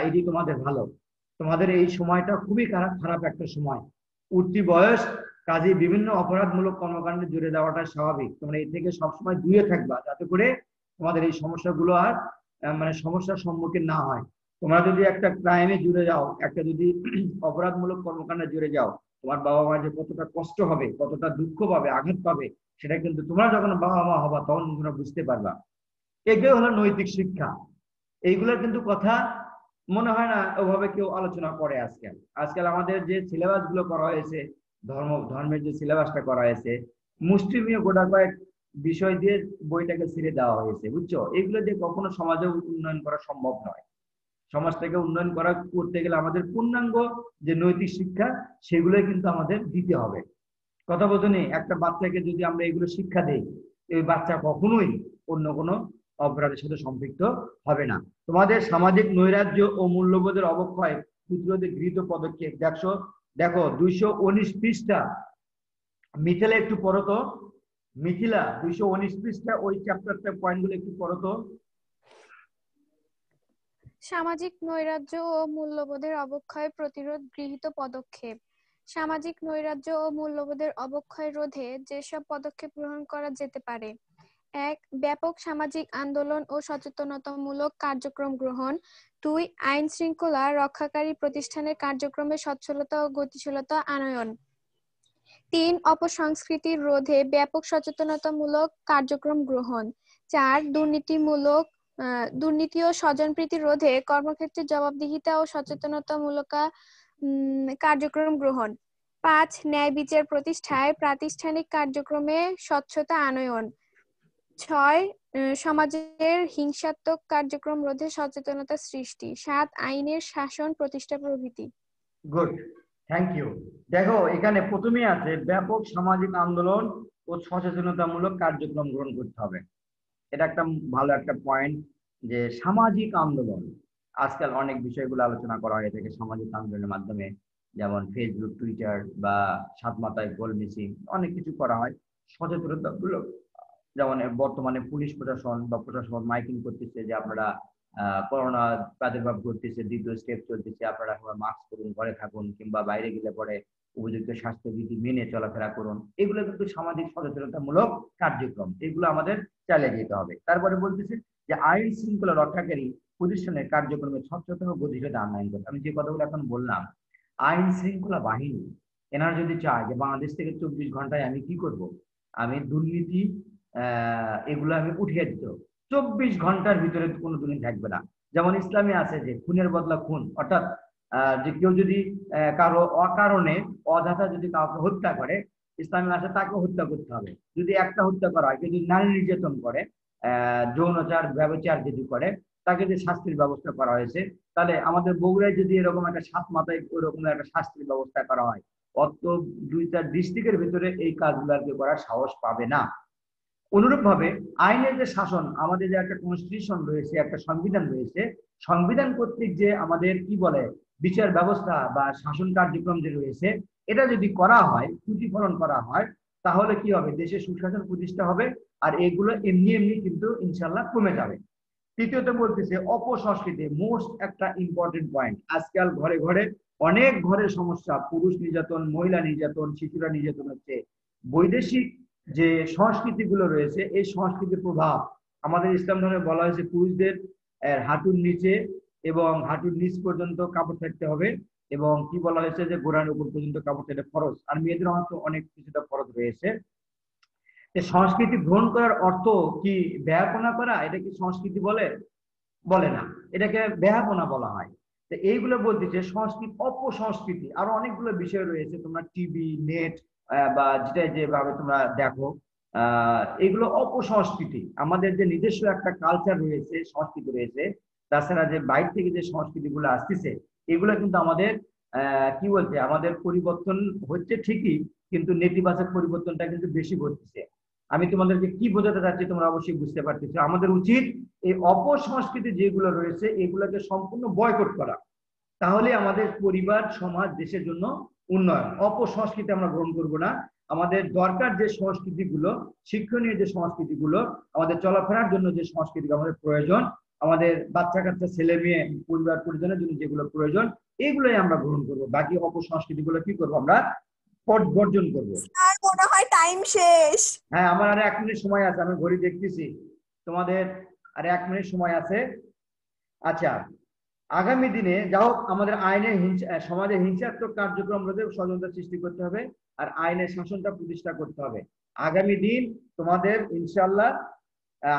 এটি তোমাদের ভালো। তোমাদের এই সময়টা খুবই খারাপ একটা সময়, উঠতি বয়স, কাজে বিভিন্ন অপরাধমূলক কর্মকাণ্ডে জুড়ে দেওয়াটা স্বাভাবিক। তোমরা এই থেকে সবসময় দূরে থাকবা, যাতে করে তোমাদের এই সমস্যাগুলো আর মানে সমস্যার সম্মুখীন না হয়। তোমরা যদি একটা ক্রাইমে জুড়ে যাও, একটা যদি অপরাধমূলক কর্মকাণ্ডে জুড়ে যাও, তোমার বাবা মা যে কতটা কষ্ট হবে, কতটা দুঃখ পাবে, আঘাত পাবে, সেটা কিন্তু তোমরা যখন বাবা মা হবা তখন তোমরা বুঝতে পারবা। এগুলো হলো নৈতিক শিক্ষা। এইগুলোর কিন্তু কথা মনে হয় না ওভাবে কেউ আলোচনা করে আজকাল। আজকাল আমাদের যে সিলেবাস গুলো করা হয়েছে, ধর্মের যে সিলেবাসটা করা হয়েছে, মুষ্টিমেয় গোটা কয়েক বিষয় দিয়ে বইটাকে ছিঁড়ে দেওয়া হয়েছে, বুঝছো? এগুলো দিয়ে কখনো সমাজে উন্নয়ন করা সম্ভব নয়। সমাজটাকে উন্নয়ন করতে গেলে আমাদের পূর্ণাঙ্গ যে নৈতিক শিক্ষা, সেগুলোই কিন্তু আমাদের দিতে হবে। কথা বলতে নেই, একটা বাচ্চাকে যদি আমরা এগুলো শিক্ষা দেই, এই বাচ্চা কখনোই অন্য কোনো অপরাধের সাথে সম্পৃক্ত হবে না। তোমাদের সামাজিক নৈরাজ্য ও মূল্যবোধের অবক্ষয় প্রতিরোধে গৃহীত পদক্ষেপ দেখো 219 পৃষ্ঠা। মিথিলা একটু পড়ো তো, মিথিলা 219 পৃষ্ঠা, ওই চ্যাপ্টারটা পয়েন্টগুলো একটু পড়ো তো। সামাজিক নৈরাজ্য ও মূল্যবোধের অবক্ষয় প্রতিরোধ গৃহীত পদক্ষেপ। সামাজিক নৈরাজ্য ও মূল্যবোধের অবক্ষয় রোধে যেসব পদক্ষেপ গ্রহণ করা যেতে পারে: 1. ব্যাপক সামাজিক আন্দোলন ও সচেতনতামূলক কার্যক্রম গ্রহণ। 2. আইন শৃঙ্খলা রক্ষাকারী প্রতিষ্ঠানের কার্যক্রমে সচ্ছলতা ও গতিশীলতা আনয়ন। 3. অপসংস্কৃতি রোধে ব্যাপক সচেতনতামূলক কার্যক্রম গ্রহণ। 4. দুর্নীতি ও স্বজনপ্রীতি রোধে কর্মক্ষেত্রে জবাবদিহিতা ও সচেতনতামূলক কার্যক্রম গ্রহণ। 5. ন্যায় বিচার প্রতিষ্ঠায় প্রাতিষ্ঠানিক কার্যক্রমে স্বচ্ছতা আনয়ন। 6. সমাজের হিংসাত্মক কার্যক্রম রোধে সচেতনতা সৃষ্টি। 7. আইনের শাসন প্রতিষ্ঠা প্রভৃতি। Good, thank you. দেখো, এখানে প্রথমেই আছে ব্যাপক সামাজিক আন্দোলন ও সচেতনতামূলক কার্যক্রম গ্রহণ করতে হবে। এটা একটা ভালো একটা পয়েন্ট, যে সামাজিক আন্দোলন। আজকাল অনেক বিষয়গুলো আলোচনা করা হয়ে থাকে সামাজিক আন্দোলনের মাধ্যমে, যেমন ফেসবুক, টুইটার বা সাত মাথায় গোল মিছিল, অনেক কিছু করা হয় সচেতনতামূলক। যেমন বর্তমানে পুলিশ প্রশাসন মাইকিং করতেছে যে আপনারা করোনা প্রাদুর্ভাব ঘটতেছে, দ্বিতীয় স্টেপ চলতেছে, আপনারা মাস্ক পরুন, ঘরে থাকুন, কিংবা বাইরে গেলে পরে উপযুক্ত স্বাস্থ্যবিধি মেনে চলাফেরা করুন। এগুলো কিন্তু সামাজিক সচেতনতামূলক কার্যক্রম, এগুলো আমাদের চালিয়ে যেতে হবে। তারপরে বলতেছে যে আইন শৃঙ্খলা রক্ষাকারী প্রতিষ্ঠানের কার্যক্রমে স্বচ্ছতা ও গতিশীলতা আনয়ন করতে। আমি যে কথাগুলো এখন বললাম, আইন শৃঙ্খলা বাহিনী এনারা যদি চায় যে বাংলাদেশ থেকে 24 ঘন্টায় আমি কি করব, আমি দুর্নীতি এগুলো আমি উঠিয়ে দিতে, 24 ঘন্টার ভিতরে কোনো দুর্নীতি থাকবে না। যেমন ইসলামে আছে যে খুনের বদলা খুন, অর্থাৎ যে কেউ যদি কারো অকারণে অযথা যদি কাউকে হত্যা করে, ইসলামে আছে তাকে হত্যা করতে হবে। যদি একটা হত্যা করা হয়, কেউ যদি নারী নির্যাতন করে, যৌনাচার ব্যবচার যদি করে, তাকে যে শাস্তির ব্যবস্থা করা হয়েছে, তাহলে আমাদের বগুড়ায় যদি এরকম একটা সাত মাথায় ওরকম একটা শাস্তির ব্যবস্থা করা হয়, অত 2-4 ডিস্ট্রিক্টের ভিতরে এই কাজগুলো আর কি করার সাহস পাবে না। অনুরূপ ভাবে আইনের যে শাসন, আমাদের যে একটা কনস্টিটিউশন রয়েছে, একটা সংবিধান রয়েছে, সংবিধান কর্তৃক যে আমাদের কি বলে বিচার ব্যবস্থা বা শাসন কার্যক্রম যে রয়েছে, এটা যদি করা হয়, প্রতিফলন করা হয়, তাহলে কি হবে, দেশে সুশাসন প্রতিষ্ঠা হবে, আর এগুলো এমনি এমনি কিন্তু ইনশাল্লাহ কমে যাবে। তৃতীয়ত বলতেছে অপসংস্কৃতি, মোস্ট একটা ইম্পর্টেন্ট পয়েন্ট। আজকাল ঘরে ঘরে অনেক ঘরের সমস্যা, পুরুষ নির্যাতন, মহিলা নির্যাতন, শিশুরা নির্যাতন হচ্ছে। বৈদেশিক যে সংস্কৃতিগুলো রয়েছে, এই সংস্কৃতির প্রভাব আমাদের ইসলাম ধর্মে বলা হয়েছে পুরুষদের হাঁটুর নিচে এবং হাঁটুর নিচ পর্যন্ত কাপড় থাকতে হবে, এবং কি বলা হয়েছে যে গোড়ার উপর পর্যন্ত কাপড় থাকতে ফরজ, আর মেয়েদের হয়তো অনেক কিছুটা ফরজ রয়েছে। সংস্কৃতি গ্রহণ করার অর্থ কি ব্যাপনা করা? এটা কি সংস্কৃতি বলে না, এটাকে ব্যাপনা বলা হয়। তো এইগুলো বলতেছে সংস্কৃতি, অপসংস্কৃতি। আরো অনেকগুলো বিষয় রয়েছে, তোমরা টিভি, নেট বা যেভাবে তোমরা দেখো, এগুলো অপসংস্কৃতি। আমাদের যে নিজস্ব একটা কালচার রয়েছে, সংস্কৃতি রয়েছে, তাছাড়া যে বাইরে থেকে যে সংস্কৃতিগুলো আসতেছে, এগুলো কিন্তু আমাদের কি বলছে, আমাদের পরিবর্তন হচ্ছে ঠিকই, কিন্তু নেতিবাচক পরিবর্তনটা কিন্তু বেশি ঘটতেছে। আমি তোমাদেরকে কি বোঝাতে চাচ্ছি তোমরা অবশ্যই বুঝতে পারতেছো। আমাদের উচিত এই অপসংস্কৃতি যেগুলো রয়েছে এগুলোকে সম্পূর্ণ বয়কট করা, তাহলে আমাদের পরিবার, সমাজ, দেশের জন্য উন্নয়ন। অপসংস্কৃতি আমরা গ্রহণ করব না। আমাদের দরকার যে সংস্কৃতিগুলো, শিক্ষণীয় যে সংস্কৃতিগুলো, আমাদের চলাফেরার জন্য যে সংস্কৃতি আমাদের প্রয়োজন, আমাদের বাচ্চা কাচ্চা, ছেলে মেয়ে, পরিবার পরিজনের জন্য যেগুলো প্রয়োজন, এগুলোই আমরা গ্রহণ করব। বাকি অপসংস্কৃতিগুলো কি করবো, আমরা বর্জন করবো। আর মনে হয় টাইম শেষ। হ্যাঁ, আমার আর 1 মিনিট সময় আছে, আমি ঘড়ি দেখতেছি, তোমাদের আর 1 মিনিট সময় আছে। আচ্ছা, আগামী দিনে যা হোক আমাদের আইনের সমাজে হিংসাত্মক কার্যক্রম রোধে সচেতনতা সৃষ্টি করতে হবে, আর আইনের শাসনটা প্রতিষ্ঠা করতে হবে। আগামী দিন তোমাদের ইনশাআল্লাহ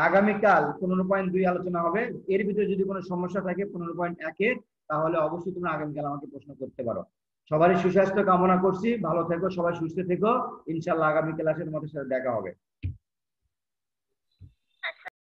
আগামীকাল 15.2 আলোচনা হবে। এর ভিতরে যদি কোনো সমস্যা থাকে 15.1-এ, তাহলে অবশ্যই তোমরা আগামীকাল আমাকে প্রশ্ন করতে পারো। সবারই সুস্বাস্থ্য কামনা করছি, ভালো থেকো, সবাই সুস্থ থেকো। ইনশাআল্লাহ আগামী ক্লাসে তোমাদের সাথে দেখা হবে।